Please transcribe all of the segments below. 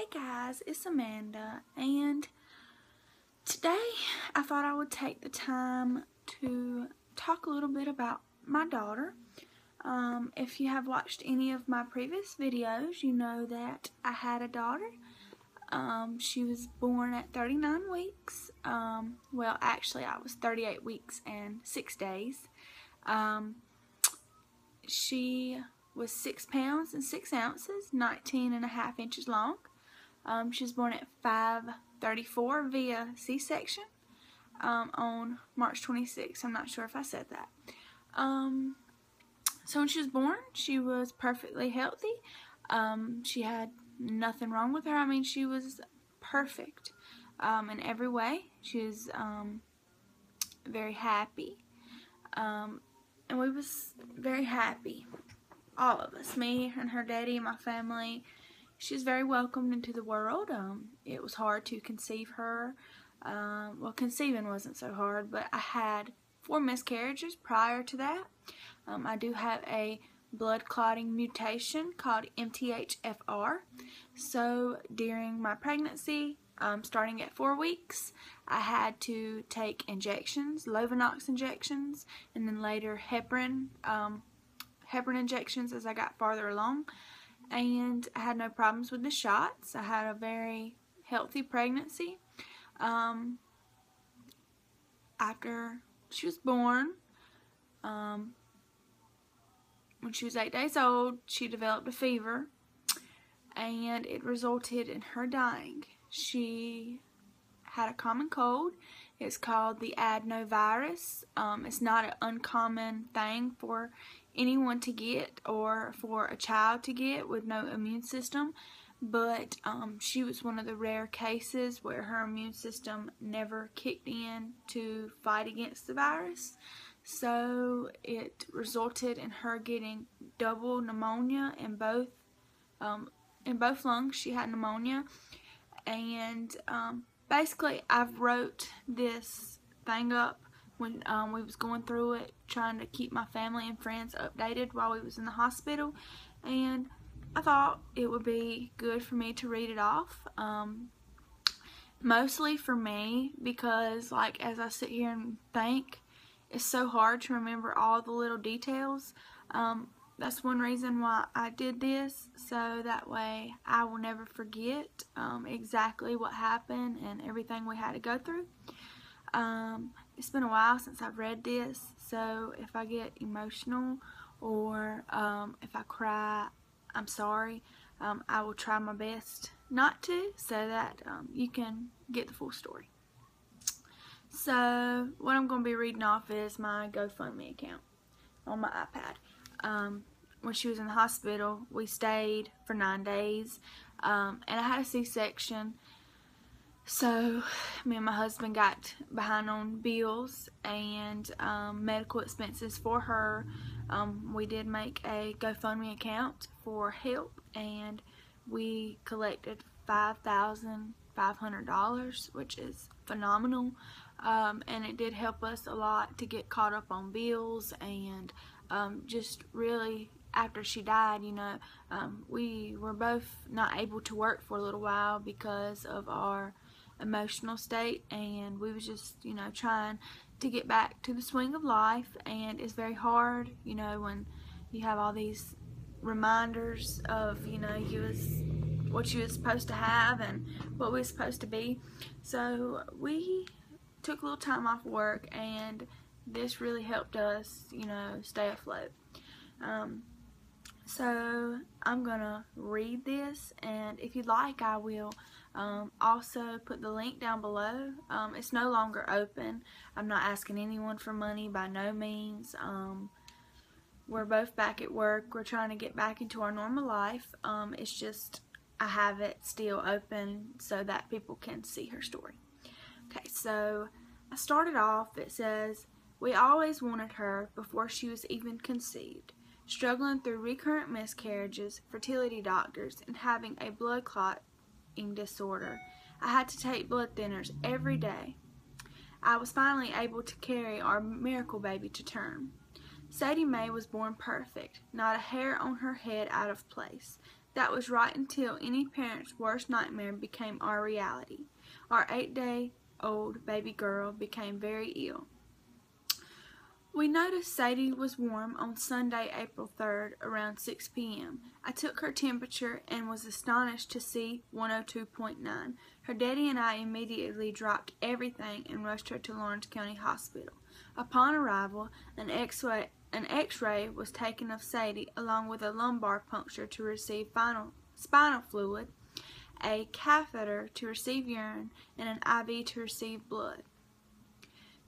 Hey guys, it's Amanda, and today I thought I would take the time to talk a little bit about my daughter. If you have watched any of my previous videos, you know that I had a daughter. She was born at 39 weeks. Well, actually, I was 38 weeks and 6 days. She was 6 pounds and 6 ounces, 19.5 inches long. She was born at 5:34 via C-section on March 26th. I'm not sure if I said that. So when she was born, she was perfectly healthy. She had nothing wrong with her. I mean, she was perfect in every way. She was very happy. And we was very happy. All of us, me and her daddy, my family. She's very welcomed into the world. It was hard to conceive her. Well, conceiving wasn't so hard, but I had 4 miscarriages prior to that. I do have a blood clotting mutation called MTHFR. So during my pregnancy, starting at 4 weeks, I had to take injections, Lovenox injections, and then later heparin injections as I got farther along. And I had no problems with the shots. I had a very healthy pregnancy. After she was born, when she was 8 days old, she developed a fever, and it resulted in her dying. She had a common cold. It's called the adenovirus. It's not an uncommon thing for anyone to get or for a child to get with no immune system, but she was one of the rare cases where her immune system never kicked in to fight against the virus. So it resulted in her getting double pneumonia in both lungs. She had pneumonia, and basically I've wrote this thing up when we was going through it, trying to keep my family and friends updated while we was in the hospital, and I thought it would be good for me to read it off. Mostly for me, because like as I sit here and think, it's so hard to remember all the little details. That's one reason why I did this, so that way I will never forget exactly what happened and everything we had to go through. It's been a while since I've read this, so if I get emotional or if I cry, I'm sorry. I will try my best not to, so that you can get the full story. So what I'm going to be reading off is my GoFundMe account on my iPad. When she was in the hospital, we stayed for 9 days, and I had a C-section. So me and my husband got behind on bills and medical expenses for her. We did make a GoFundMe account for help, and we collected $5,500, which is phenomenal. And it did help us a lot to get caught up on bills, and just really after she died, you know, we were both not able to work for a little while because of our emotional state, and we was just, you know, trying to get back to the swing of life. And it's very hard, you know, when you have all these reminders of, you know, what you was supposed to have and what we was supposed to be. So we took a little time off work, and this really helped us, you know, stay afloat. So I'm gonna read this, and if you'd like, I will also put the link down below. It's no longer open. I'm not asking anyone for money, by no means. We're both back at work. We're trying to get back into our normal life. It's just I have it still open so that people can see her story. Okay, so I started off, it says, "We always wanted her before she was even conceived. Struggling through recurrent miscarriages, fertility doctors, and having a blood clotting disorder. I had to take blood thinners every day. I was finally able to carry our miracle baby to term. Sadie Mae was born perfect, not a hair on her head out of place. That was right until any parent's worst nightmare became our reality. Our 8-day-old baby girl became very ill. We noticed Sadie was warm on Sunday, April 3rd, around 6 p.m. I took her temperature and was astonished to see 102.9. Her daddy and I immediately dropped everything and rushed her to Lawrence County Hospital. Upon arrival, an X-ray was taken of Sadie along with a lumbar puncture to receive spinal fluid, a catheter to receive urine, and an IV to receive blood.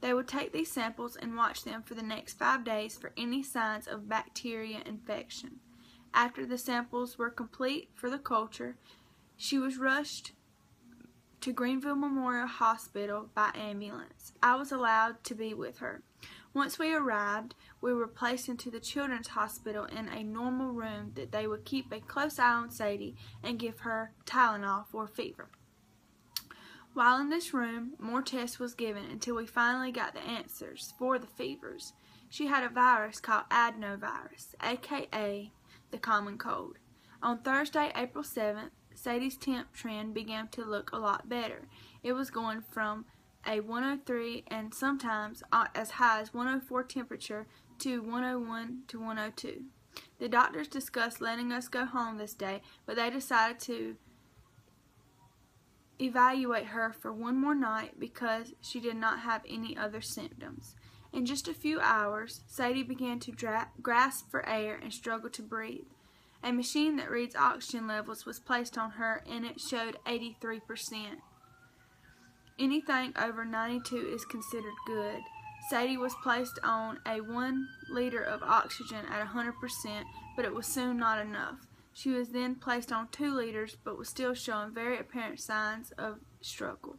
They would take these samples and watch them for the next 5 days for any signs of bacteria infection. After the samples were complete for the culture, she was rushed to Greenville Memorial Hospital by ambulance. I was allowed to be with her. Once we arrived, we were placed into the Children's Hospital in a normal room that they would keep a close eye on Sadie and give her Tylenol for fever. While in this room, more tests was given until we finally got the answers for the fevers. She had a virus called adenovirus, aka the common cold. On Thursday, April 7th, Sadie's temp trend began to look a lot better. It was going from a 103 and sometimes as high as 104 temperature to 101 to 102. The doctors discussed letting us go home this day, but they decided to evaluate her for one more night because she did not have any other symptoms. In just a few hours, Sadie began to grasp for air and struggle to breathe. A machine that reads oxygen levels was placed on her and it showed 83%. Anything over 92 is considered good. Sadie was placed on a 1 liter of oxygen at 100%, but it was soon not enough. She was then placed on 2 liters, but was still showing very apparent signs of struggle.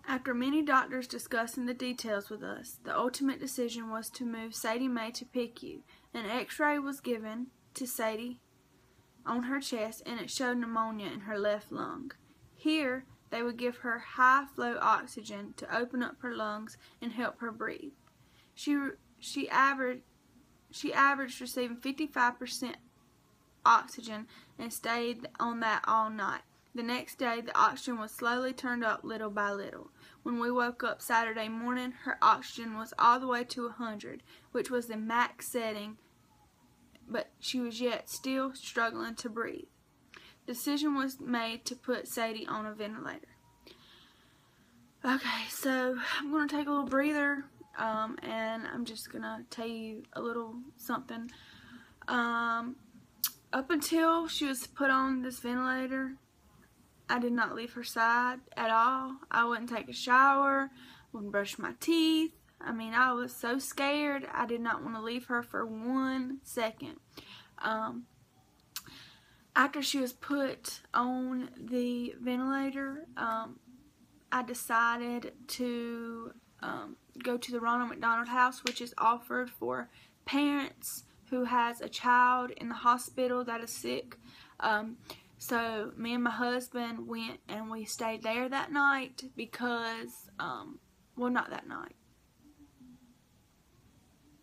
After many doctors discussing the details with us, the ultimate decision was to move Sadie Mae to PICU. An X-ray was given to Sadie on her chest, and it showed pneumonia in her left lung. Here, they would give her high-flow oxygen to open up her lungs and help her breathe. She averaged receiving 55% oxygen and stayed on that all night. The next day, the oxygen was slowly turned up little by little. When we woke up Saturday morning, her oxygen was all the way to 100, which was the max setting, but she was yet still struggling to breathe. The decision was made to put Sadie on a ventilator. Okay, so I'm going to take a little breather, and I'm just going to tell you a little something. Up until she was put on this ventilator, I did not leave her side at all. I wouldn't take a shower, wouldn't brush my teeth. I mean, I was so scared. I did not want to leave her for 1 second. After she was put on the ventilator, I decided to go to the Ronald McDonald House, which is offered for parents who has a child in the hospital that is sick. So me and my husband went and we stayed there that night because, well, not that night.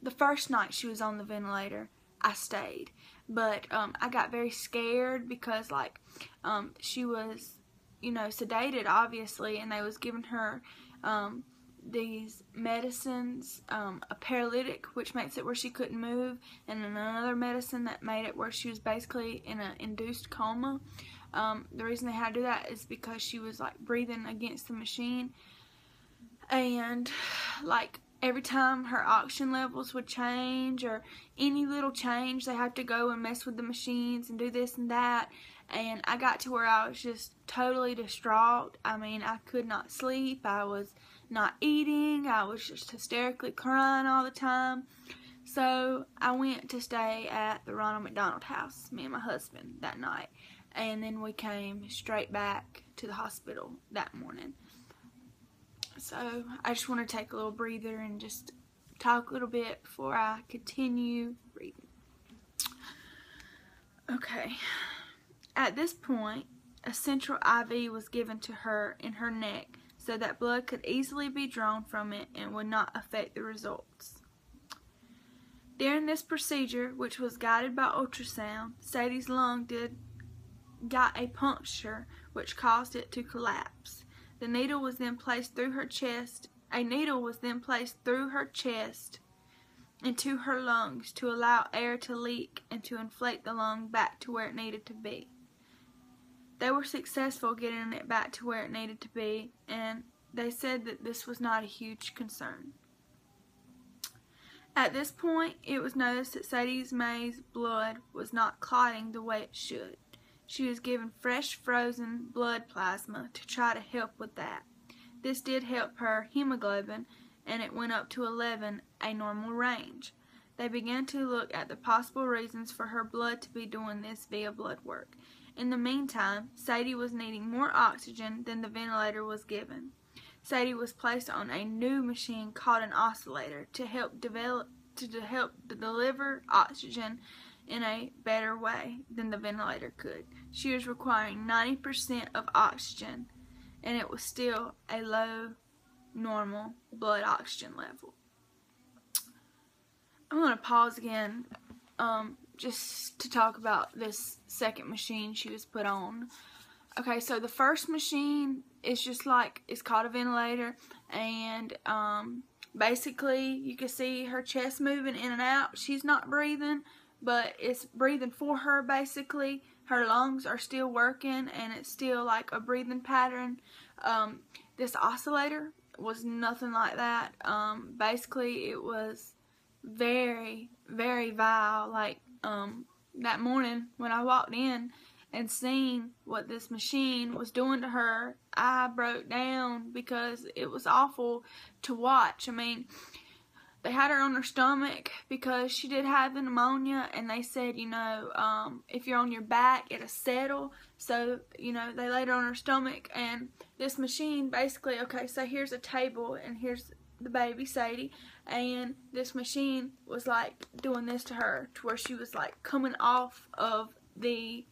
The first night she was on the ventilator, I stayed. But I got very scared because, like, she was, you know, sedated, obviously, and they was giving her these medicines, a paralytic, which makes it where she couldn't move, and another medicine that made it where she was basically in an induced coma. The reason they had to do that is because she was, like, breathing against the machine, and, like, every time her oxygen levels would change or any little change, they have to go and mess with the machines and do this and that. And I got to where I was just totally distraught. I mean, I could not sleep. I was not eating. I was just hysterically crying all the time. So I went to stay at the Ronald McDonald House, me and my husband, that night. And then we came straight back to the hospital that morning. So I just want to take a little breather and just talk a little bit before I continue reading. Okay. At this point, a central IV was given to her in her neck so that blood could easily be drawn from it and would not affect the results. During this procedure, which was guided by ultrasound, Sadie's lung got a puncture which caused it to collapse. The needle was then placed through her chest. A needle was then placed through her chest into her lungs to allow air to leak and to inflate the lung back to where it needed to be. They were successful getting it back to where it needed to be, and they said that this was not a huge concern. At this point, it was noticed that Sadie Mae's blood was not clotting the way it should. She was given fresh frozen blood plasma to try to help with that. This did help her hemoglobin, and it went up to 11, a normal range. They began to look at the possible reasons for her blood to be doing this via blood work. In the meantime, Sadie was needing more oxygen than the ventilator was given. Sadie was placed on a new machine called an oscillator to help deliver oxygen in a better way than the ventilator could. She was requiring 90% of oxygen, and it was still a low normal blood oxygen level. I'm going to pause again just to talk about this second machine she was put on. Okay, so the first machine is just like, it's called a ventilator, and basically you can see her chest moving in and out. She's not breathing, but it's breathing for her basically. Her lungs are still working, and it's still like a breathing pattern. This oscillator was nothing like that. Basically it was very, very vile. Like that morning when I walked in and seen what this machine was doing to her, I broke down because it was awful to watch. I mean, they had her on her stomach because she did have the pneumonia, and they said, you know, if you're on your back, it'll settle. So, you know, they laid her on her stomach, and this machine basically, okay, so here's a table, and here's the baby, Sadie, and this machine was like doing this to her, to where she was like coming off of the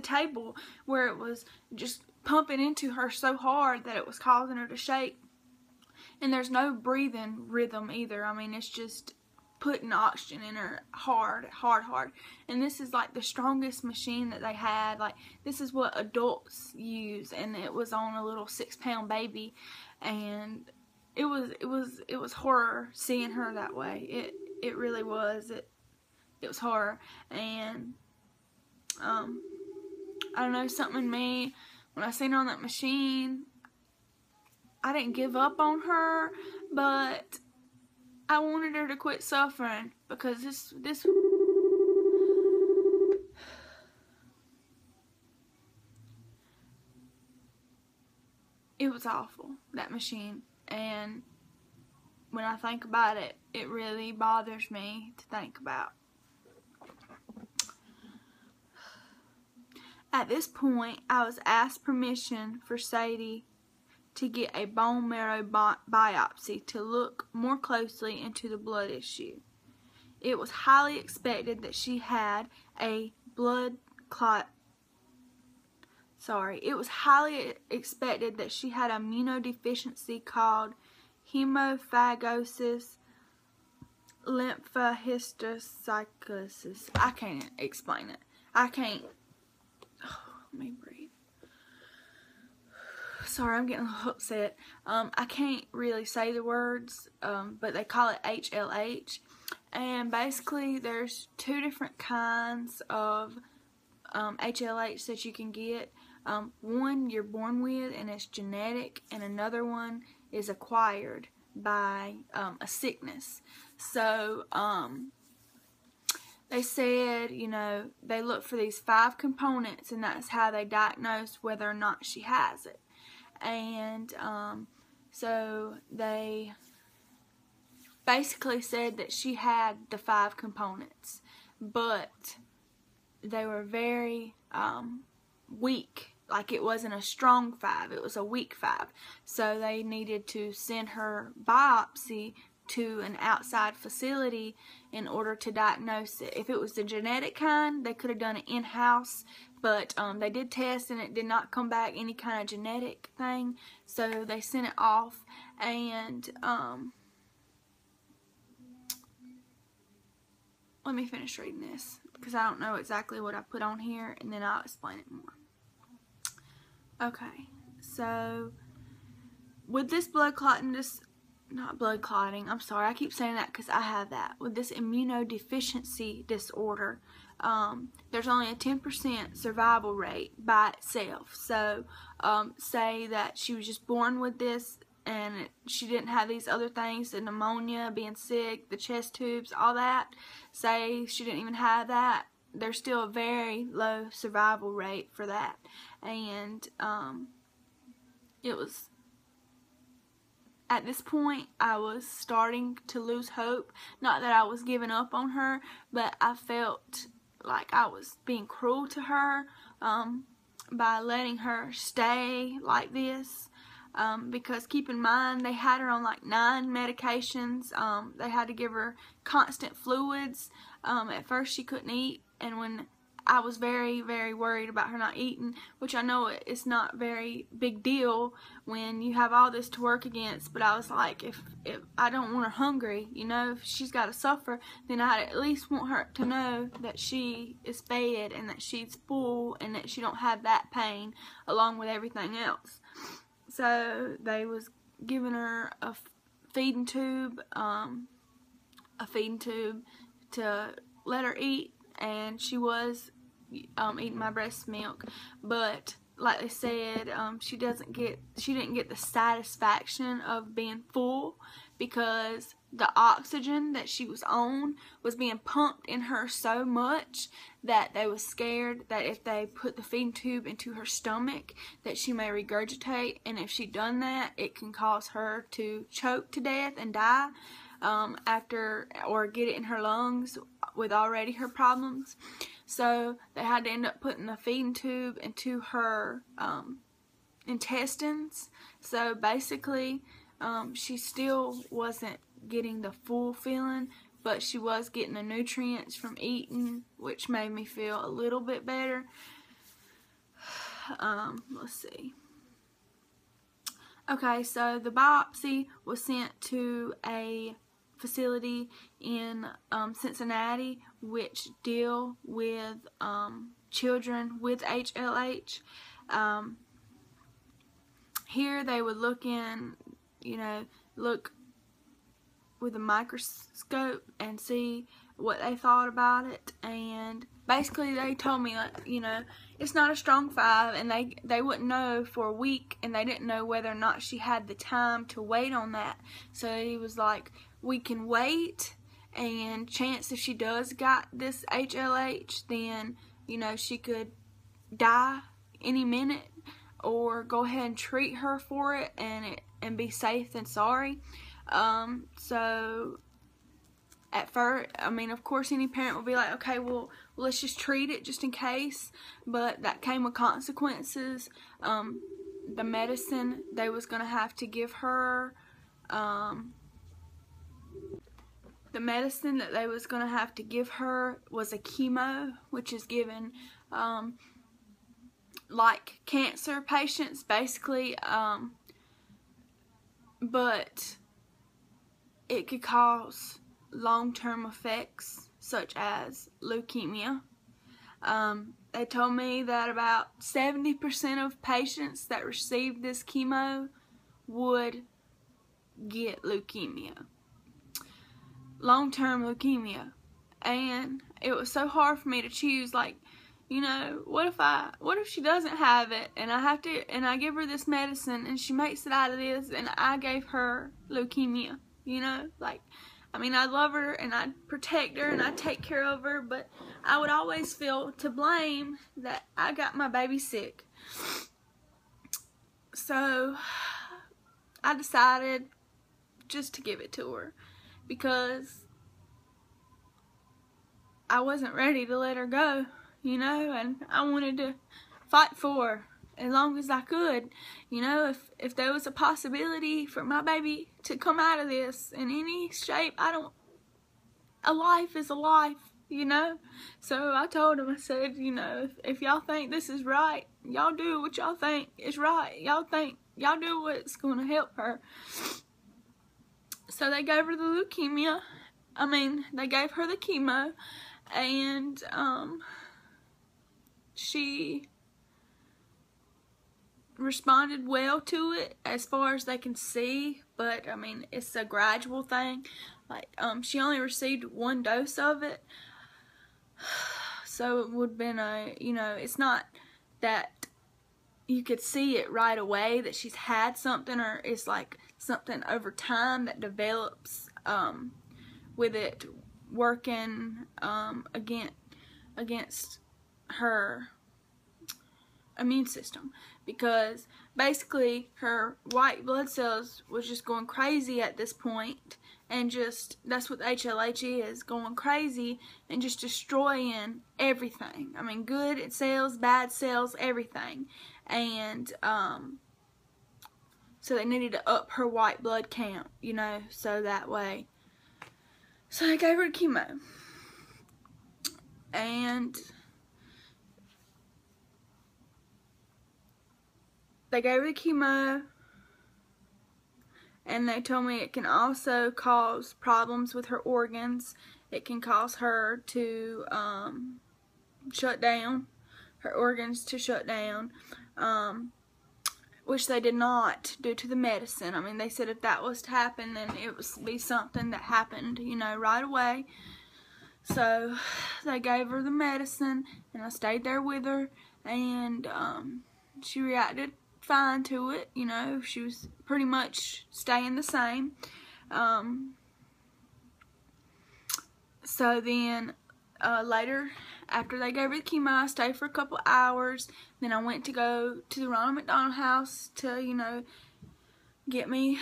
table, where it was just pumping into her so hard that it was causing her to shake. And there's no breathing rhythm either. I mean, it's just putting oxygen in her hard. And this is like the strongest machine that they had. Like, this is what adults use, and it was on a little 6-pound baby, and it was horror seeing her that way. It really was. It was horror. And I don't know, something in me, when I seen her on that machine, I didn't give up on her, but I wanted her to quit suffering, because this it was awful, that machine. And when I think about it, it really bothers me to think about. At this point, I was asked permission for Sadie to get a bone marrow biopsy to look more closely into the blood issue. It was highly expected that she had a immunodeficiency called hemophagocytic lymphohistiocytosis. I can't explain it. Let me breathe. Sorry, I'm getting a little upset. I can't really say the words, but they call it HLH. And basically, there's 2 different kinds of HLH that you can get. One you're born with, and it's genetic, and another one is acquired by a sickness. So, they said, you know, they look for these 5 components, and that's how they diagnose whether or not she has it. And so they basically said that she had the 5 components, but they were very weak. Like, it wasn't a strong 5, it was a weak 5. So they needed to send her biopsy to an outside facility in order to diagnose it. If it was the genetic kind, they could have done it in-house, but they did test, and it did not come back any kind of genetic thing, so they sent it off. And let me finish reading this because I don't know exactly what I put on here, and then I'll explain it more. Okay, so with this blood clotting, not blood clotting, I'm sorry, I keep saying that because I have that. With this immunodeficiency disorder, there's only a 10% survival rate by itself. So, say that she was just born with this and she didn't have these other things, the pneumonia, being sick, the chest tubes, all that. Say she didn't even have that. There's still a very low survival rate for that. And it was, at this point, I was starting to lose hope. Not that I was giving up on her, but I felt like I was being cruel to her by letting her stay like this. Because keep in mind, they had her on like 9 medications. They had to give her constant fluids. At first she couldn't eat, and when I was very, very worried about her not eating, which I know it's not very big deal when you have all this to work against, but I was like, if I don't want her hungry, you know, if she's got to suffer, then I at least want her to know that she is fed and that she's full and that she don't have that pain along with everything else. So they was giving her a feeding tube to let her eat, and she was eating my breast milk, but like they said, she didn't get the satisfaction of being full because the oxygen that she was on was being pumped in her so much that they was scared that if they put the feeding tube into her stomach that she may regurgitate, and if she done that, it can cause her to choke to death and die or get it in her lungs with already her problems. So they had to end up putting the feeding tube into her intestines. So basically, she still wasn't getting the full feeling, but she was getting the nutrients from eating, which made me feel a little bit better. Let's see. Okay, so the biopsy was sent to a facility in Cincinnati, which deal with children with HLH. Here they would look with a microscope and see what they thought about it, and basically they told me, it's not a strong 5, and they wouldn't know for a week, and they didn't know whether or not she had the time to wait on that. So he was like, we can wait, and chance if she does got this HLH, then she could die any minute, or go ahead and treat her for it and be safe than sorry. So at first, of course any parent would be like, okay, well, let's just treat it just in case, but that came with consequences. The medicine they was going to have to give her, the medicine that they was going to have to give her was a chemo, which is given like cancer patients, basically, but it could cause long-term effects such as leukemia. They told me that about 70% of patients that received this chemo would get leukemia, long-term leukemia. And it was so hard for me to choose, like, what if she doesn't have it, and I give her this medicine and she makes it out of this, and I gave her leukemia, I love her and I'd protect her and I'd take care of her, but I would always feel to blame that I got my baby sick. So I decided just to give it to her because I wasn't ready to let her go, and I wanted to fight for her as long as I could. If there was a possibility for my baby to come out of this in any shape, a life is a life, So I told him, I said, if y'all think this is right, y'all do what y'all think is right. Y'all do what's going to help her. So they gave her the leukemia, I mean, they gave her the chemo, and she responded well to it as far as they can see, but I mean, it's a gradual thing. Like, she only received 1 dose of it, so it would have been a, you know, it's not that you could see it right away that she's had something, or it's like something over time that develops with it working against her immune system, because basically her white blood cells was just going crazy at this point, and just, that's what the HLH is, going crazy and just destroying everything. I mean, good cells, bad cells, everything. And so they needed to up her white blood count, you know, so that way. So they gave her chemo, and they gave her the chemo, and they told me it can also cause problems with her organs. It can cause her to shut down, her organs to shut down, which they did not due to the medicine. I mean, they said if that was to happen, then it would be something that happened, you know, right away. So they gave her the medicine, and I stayed there with her, and she reacted fine to it, you know. She was pretty much staying the same. So then later, after they gave her the chemo, I stayed for a couple hours. Then I went to go to the Ronald McDonald House to, you know, get me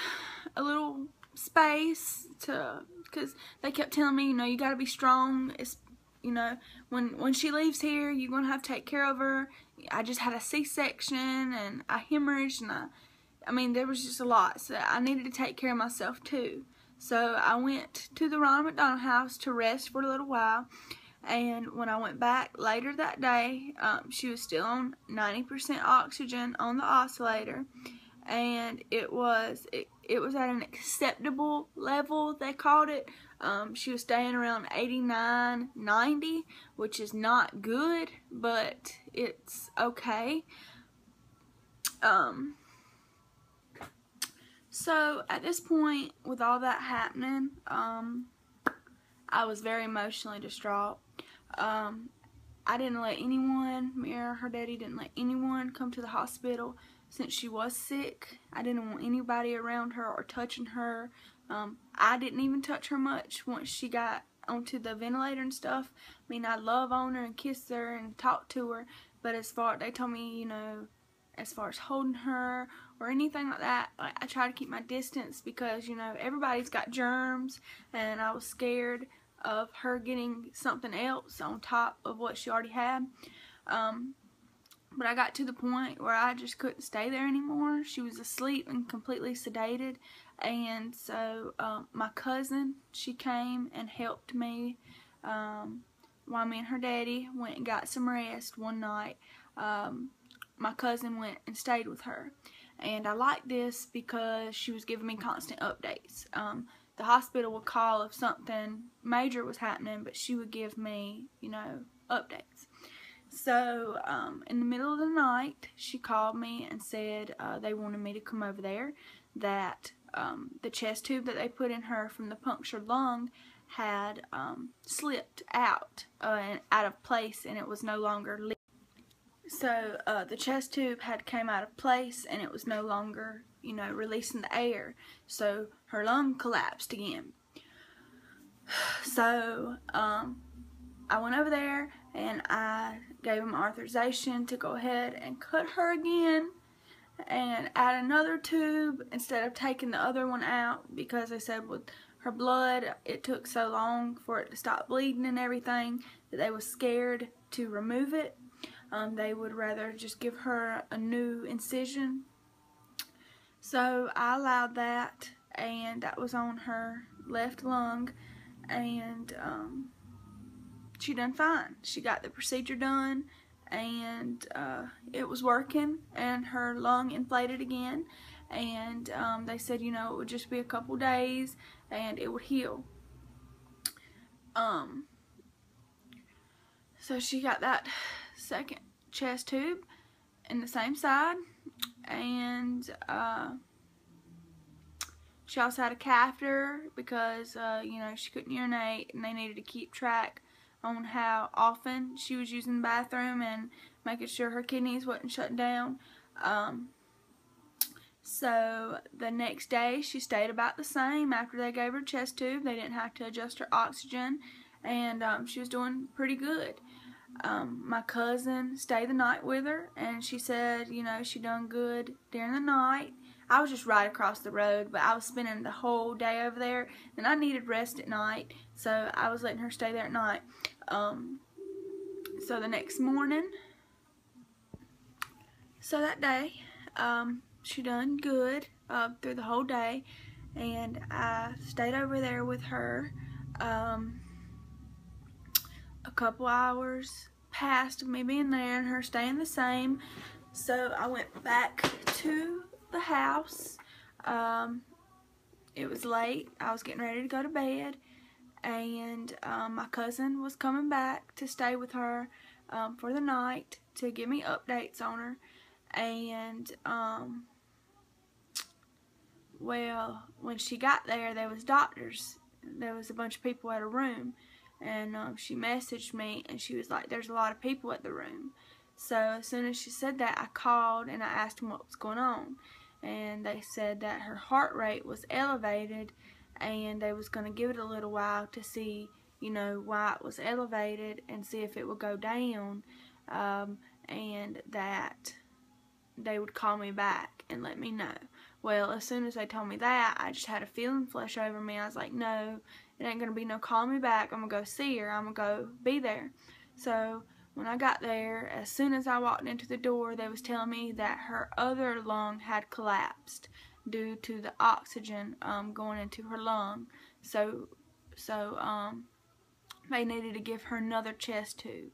a little space to, because they kept telling me, you know, you got to be strong. It's, you know, when she leaves here, you're going to have to take care of her. I just had a C-section, and I hemorrhaged, and I mean, there was just a lot. So I needed to take care of myself too. So I went to the Ronald McDonald House to rest for a little while. And when I went back later that day, she was still on 90% oxygen on the oscillator. And it was at an acceptable level, they called it. She was staying around 89, 90, which is not good, but it's okay. So at this point, with all that happening, I was very emotionally distraught. I didn't let anyone, me or her daddy didn't let anyone come to the hospital since she was sick. I didn't want anybody around her or touching her. I didn't even touch her much once she got onto the ventilator and stuff. I mean, I love on her and kiss her and talk to her, but as far, they told me, you know, as far as holding her or anything like that, I try to keep my distance, because, you know, everybody's got germs, and I was scared of her getting something else on top of what she already had. But I got to the point where I just couldn't stay there anymore. She was asleep and completely sedated, and so my cousin, she came and helped me while me and her daddy went and got some rest one night. My cousin went and stayed with her, and I liked this because she was giving me constant updates. The hospital would call if something major was happening, but she would give me, you know, updates. So in the middle of the night, she called me and said they wanted me to come over there, that the chest tube that they put in her from the punctured lung had slipped out and out of place, and it was no longer leaking. So the chest tube had came out of place, and it was no longer, you know, releasing the air. So her lung collapsed again. So I went over there, and I gave them authorization to go ahead and cut her again and add another tube instead of taking the other one out, because they said with her blood, it took so long for it to stop bleeding and everything that they was scared to remove it. They would rather just give her a new incision. So I allowed that, and that was on her left lung, and she done fine. She got the procedure done, and it was working, and her lung inflated again, and they said, you know, it would just be a couple days and it would heal. So she got that second chest tube in the same side, and she also had a catheter because you know, she couldn't urinate, and they needed to keep track on how often she was using the bathroom and making sure her kidneys wasn't shutting down. So the next day she stayed about the same. After they gave her a chest tube, they didn't have to adjust her oxygen, and she was doing pretty good. My cousin stayed the night with her, and she said, you know, she done good during the night. I was just right across the road, but I was spending the whole day over there, and I needed rest at night, so I was letting her stay there at night. So the next morning, so that day, she done good through the whole day, and I stayed over there with her. A couple hours passed of me being there and her staying the same, so I went back to the house. It was late. I was getting ready to go to bed, and my cousin was coming back to stay with her for the night to give me updates on her. And well, when she got there, there was doctors. There was a bunch of people at her room, and she messaged me, and she was like, there's a lot of people at the room. So as soon as she said that, I called and I asked them what was going on, and they said that her heart rate was elevated, and they was going to give it a little while to see, you know, why it was elevated and see if it would go down, and that they would call me back and let me know. Well, as soon as they told me that, I just had a feeling flush over me. I was like, no, it ain't gonna be no call me back. I'm gonna go see her. I'm gonna go be there. So when I got there, as soon as I walked into the door, they was telling me that her other lung had collapsed due to the oxygen going into her lung. So they needed to give her another chest tube.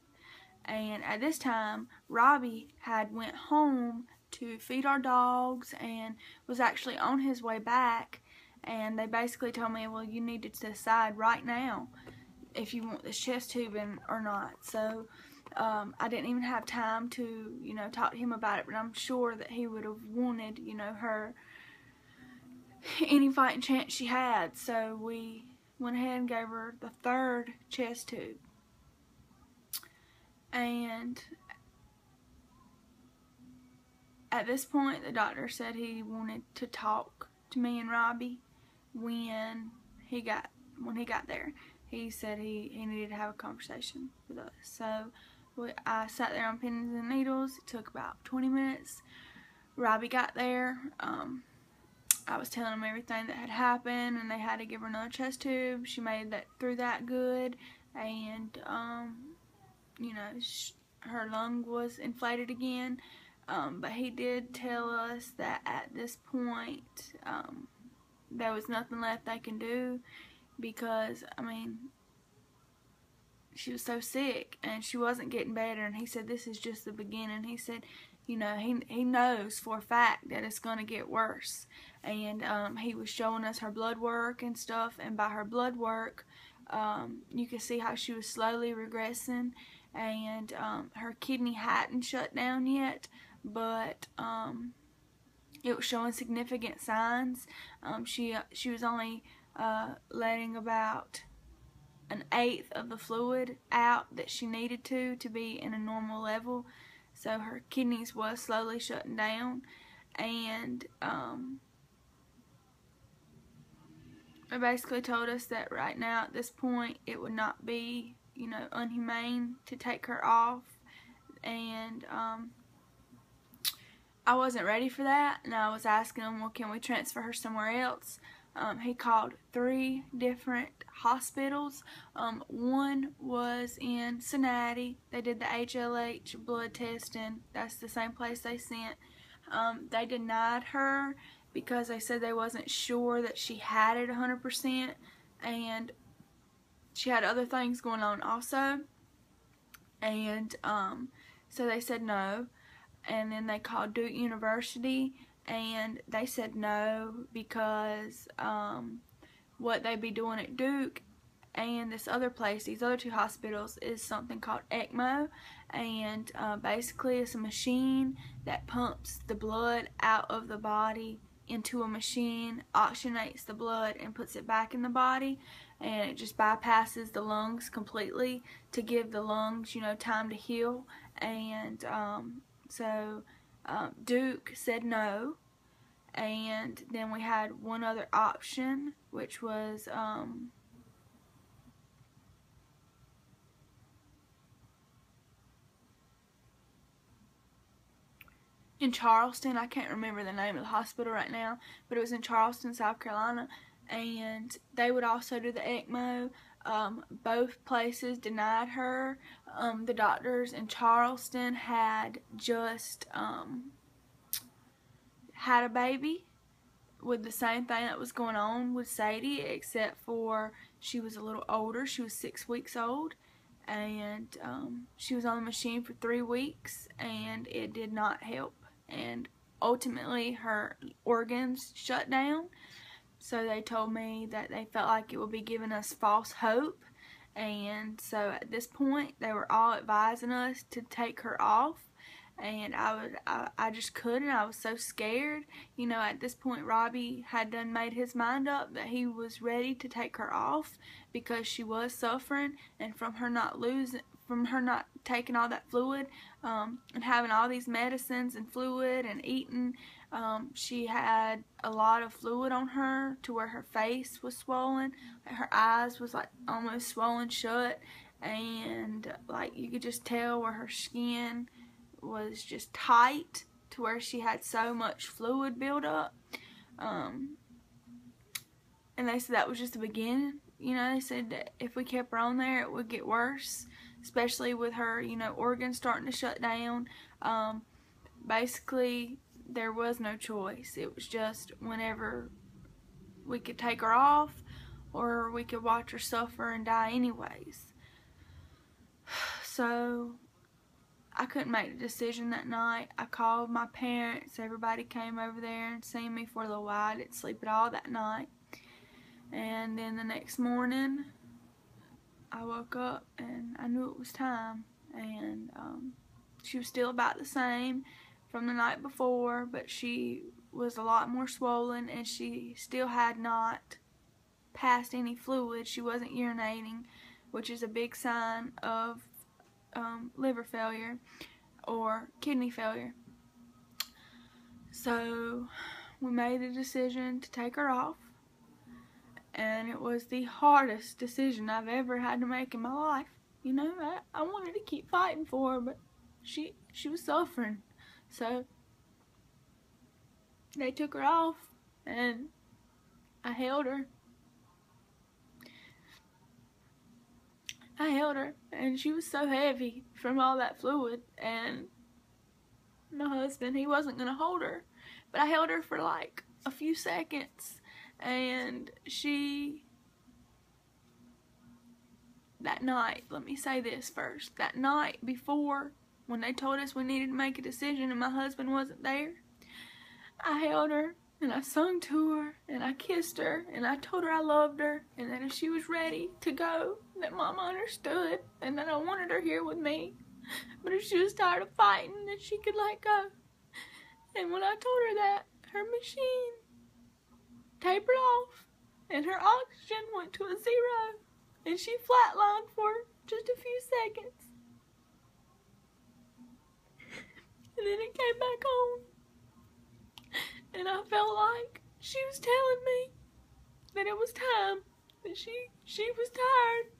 And at this time, Robbie had went home to feed our dogs and was actually on his way back. And they basically told me, well, you need to decide right now if you want this chest tube or not. So I didn't even have time to, you know, talk to him about it. But I'm sure that he would have wanted, you know, her any fighting chance she had. So we went ahead and gave her the third chest tube. And at this point, the doctor said he wanted to talk to me and Robbie when he got there. He said he needed to have a conversation with us. So I sat there on pins and needles. It took about 20 minutes. Robbie got there. I was telling him everything that had happened, and they had to give her another chest tube. She made it through that good, and you know, her lung was inflated again, but he did tell us that at this point there was nothing left they can do, because I mean, she was so sick and she wasn't getting better, and he said this is just the beginning. He said, you know, he knows for a fact that it's going to get worse, and he was showing us her blood work and stuff, and by her blood work you could see how she was slowly regressing, and her kidney hadn't shut down yet, but it was showing significant signs. She was only letting about 1/8 of the fluid out that she needed to be in a normal level, so her kidneys was slowly shutting down, and they basically told us that right now at this point it would not be, you know, unhumane to take her off, and I wasn't ready for that, and I was asking him, well, can we transfer her somewhere else? He called 3 different hospitals. One was in Cincinnati. They did the HLH blood test, and that's the same place they sent. They denied her because they said they wasn't sure that she had it 100%, and she had other things going on also, and so they said no. And then they called Duke University, and they said no because what they'd be doing at Duke and this other place, these other two hospitals, is something called ECMO, and basically it's a machine that pumps the blood out of the body into a machine, oxygenates the blood, and puts it back in the body, and it just bypasses the lungs completely to give the lungs, you know, time to heal. And so Duke said no, and then we had one other option, which was in Charleston. I can't remember the name of the hospital right now, but it was in Charleston, South Carolina, and they would also do the ECMO. Both places denied her. The doctors in Charleston had just had a baby with the same thing that was going on with Sadie, except for she was a little older. She was 6 weeks old, and she was on the machine for 3 weeks, and it did not help. And ultimately, her organs shut down. So they told me that they felt like it would be giving us false hope. And so at this point, they were all advising us to take her off. And I just couldn't. I was so scared. You know, at this point, Robbie had done made his mind up that he was ready to take her off because she was suffering, and from her not taking all that fluid and having all these medicines and fluid and eating, she had a lot of fluid on her to where her face was swollen, her eyes was like almost swollen shut, and like you could just tell where her skin was just tight to where she had so much fluid build up. And they said that was just the beginning. You know, they said that if we kept her on there, it would get worse, especially with her, you know, organs starting to shut down. Basically, there was no choice. It was just whenever we could take her off, or we could watch her suffer and die anyways. So I couldn't make the decision that night. I called my parents. Everybody came over there and seen me for a little while. I didn't sleep at all that night. And then the next morning, I woke up and I knew it was time. And she was still about the same from the night before, but she was a lot more swollen, and she still had not passed any fluid. She wasn't urinating, which is a big sign of liver failure or kidney failure. So we made the decision to take her off, and it was the hardest decision I've ever had to make in my life. You know, I wanted to keep fighting for her, but she was suffering. So they took her off, and I held her. And she was so heavy from all that fluid, and my husband, he wasn't going to hold her, but I held her for like a few seconds, and that night, let me say this first, that night before, when they told us we needed to make a decision and my husband wasn't there, I held her, and I sung to her, and I kissed her, and I told her I loved her, and that if she was ready to go, that Mama understood, and that I wanted her here with me. But if she was tired of fighting, that she could let go. And when I told her that, her machine tapered off, and her oxygen went to a 0, and she flatlined for just a few seconds. And then it came back on. And I felt like she was telling me that it was time, that she was tired.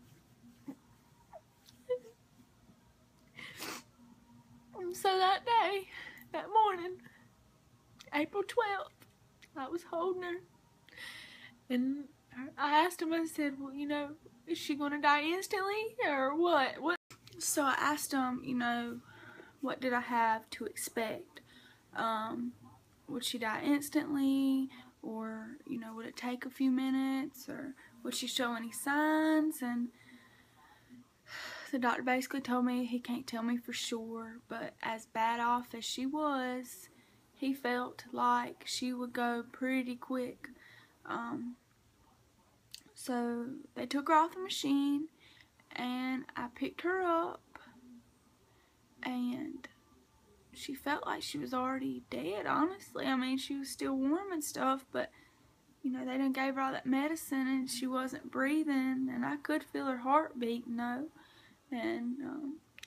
And so that day, that morning, April 12th, I was holding her. And I asked him, I said, well, you know, is she going to die instantly or what? So I asked him, you know, what did I have to expect? Would she die instantly, or, you know, would it take a few minutes, or would she show any signs? And the doctor basically told me he can't tell me for sure, but as bad off as she was, he felt like she would go pretty quick. So they took her off the machine, and I picked her up, and she felt like she was already dead, honestly. I mean, she was still warm and stuff, but, you know, they done gave her all that medicine, and she wasn't breathing, and I could feel her heart beating, though. And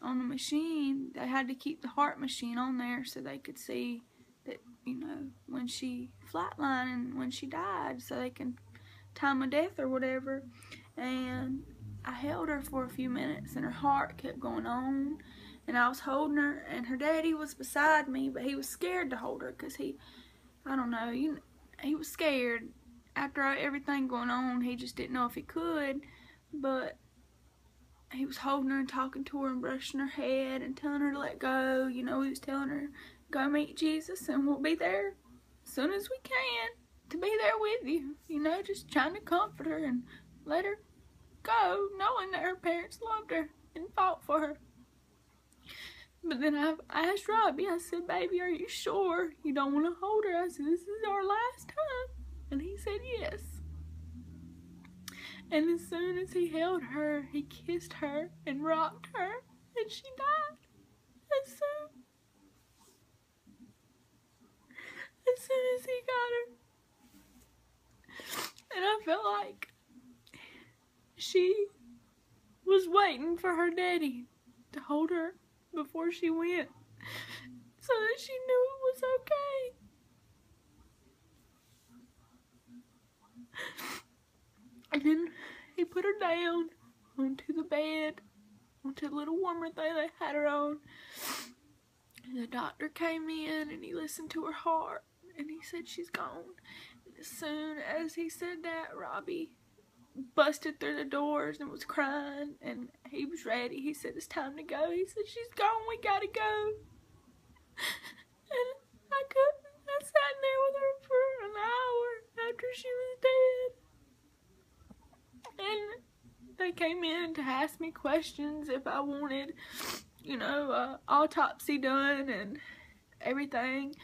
on the machine, they had to keep the heart machine on there so they could see that, you know, when she flatlined and when she died, so they can time of death or whatever. And I held her for a few minutes, and her heart kept going on, and I was holding her, and her daddy was beside me, but he was scared to hold her because he was scared. After everything going on, he just didn't know if he could, but he was holding her and talking to her and brushing her head and telling her to let go. You know, he was telling her, go meet Jesus and we'll be there as soon as we can to be there with you. You know, just trying to comfort her and let her go, knowing that her parents loved her and fought for her. But then I asked Robbie, I said, baby, are you sure you don't want to hold her? I said, this is our last time. And he said yes. And as soon as he held her, he kissed her and rocked her, and she died. As soon as he got her. And I felt like she was waiting for her daddy to hold her before she went, so that she knew it was okay. And then he put her down onto the bed, onto the little warmer thing they had her on. And the doctor came in and he listened to her heart, and he said she's gone. And as soon as he said that, Robbie busted through the doors and was crying, and he was ready. He said, it's time to go. He said, she's gone, we gotta go. And I couldn't. I sat there with her for an hour after she was dead. And they came in to ask me questions if I wanted, you know, autopsy done and everything.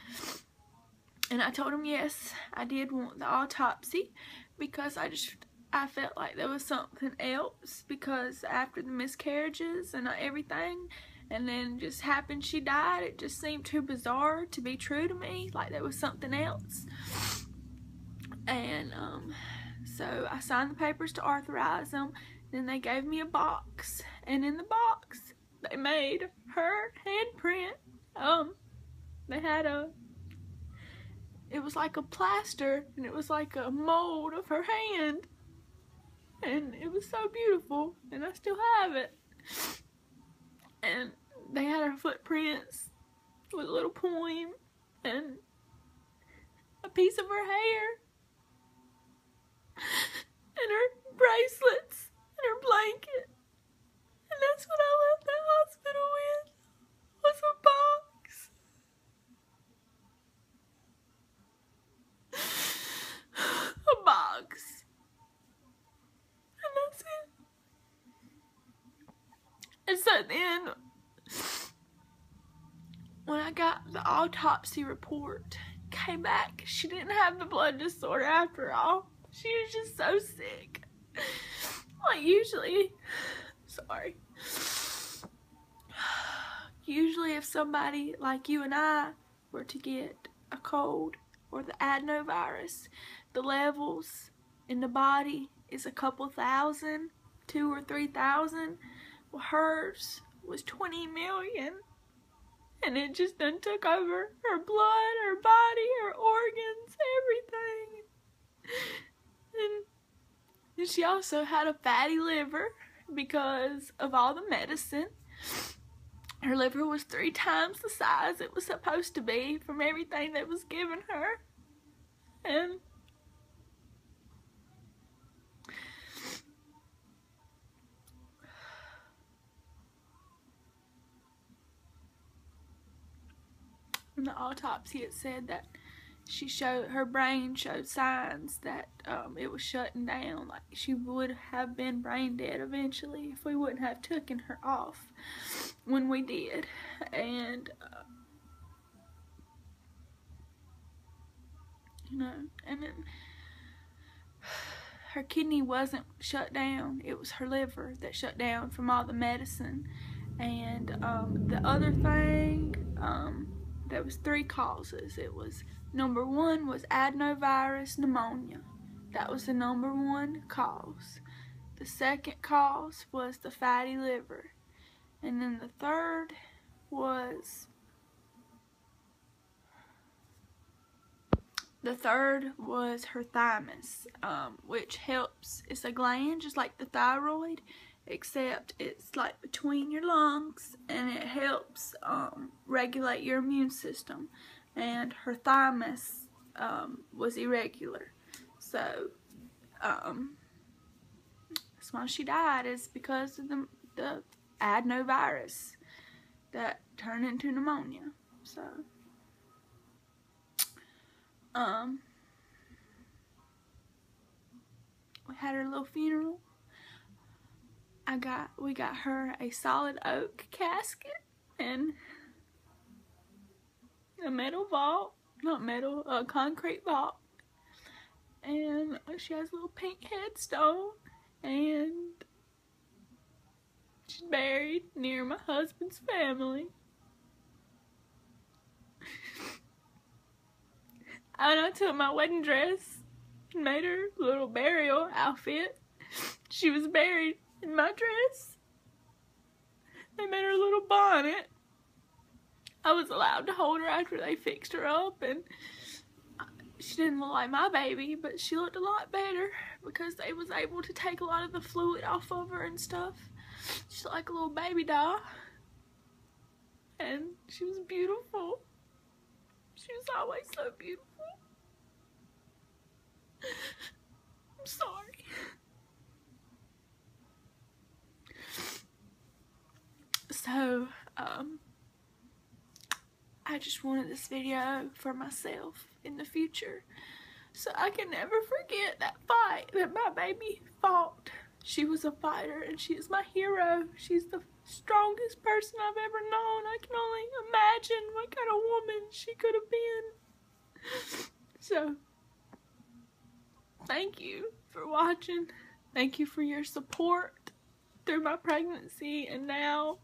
And I told them yes, I did want the autopsy, because I felt like there was something else, because after the miscarriages and everything, and then just happened she died, it just seemed too bizarre to be true to me, like there was something else. And so I signed the papers to authorize them. Then they gave me a box, and in the box they made her handprint. They had it was like a plaster, and it was like a mold of her hand, and it was so beautiful, and I still have it. And they had her footprints with a little poem and a piece of her hair and her bracelets and her blanket. And that's what I left the hospital with, was a box. A box. And that's it. And so then, when I got the autopsy report, came back, she didn't have the blood disorder after all. She was just so sick. Like usually if somebody like you and I were to get a cold or the adenovirus, the levels in the body is a couple thousand, 2,000 or 3,000. Well, hers was 20 million. And it just done took over her blood, her body, her organs, everything. And she also had a fatty liver because of all the medicine. Her liver was 3 times the size it was supposed to be from everything that was given her. And in the autopsy it said that her brain showed signs that it was shutting down, like she would have been brain dead eventually if we wouldn't have taken her off when we did. And you know, and then her kidney wasn't shut down. It was her liver that shut down from all the medicine. And the other thing, there was 3 causes. It was, number 1 was adenovirus pneumonia. That was the number 1 cause. The second cause was the fatty liver. And then the third was her thymus, which helps. It's a gland just like the thyroid, except it's like between your lungs, and it helps regulate your immune system. And her thymus was irregular, so that's why she died, is because of the adenovirus that turned into pneumonia. So we had her little funeral. We got her a solid oak casket and a metal vault, not metal, a concrete vault. And she has a little pink headstone, and she's buried near my husband's family. And I took my wedding dress and made her little burial outfit. She was buried in my dress. They made her a little bonnet. I was allowed to hold her after they fixed her up, and she didn't look like my baby, but she looked a lot better because they was able to take a lot of the fluid off of her and stuff. She's like a little baby doll, and she was beautiful. She was always so beautiful. I'm sorry. So, I just wanted this video for myself in the future, so I can never forget that fight that my baby fought. She was a fighter, and she is my hero. She's the strongest person I've ever known. I can only imagine what kind of woman she could have been. So, thank you for watching. Thank you for your support through my pregnancy and now.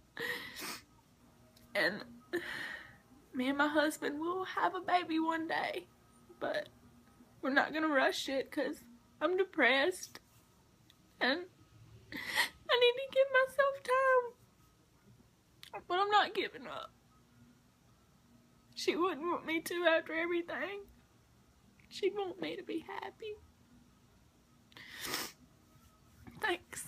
And me and my husband will have a baby one day, but we're not gonna rush it because I'm depressed and I need to give myself time. But I'm not giving up. She wouldn't want me to after everything. She'd want me to be happy. Thanks.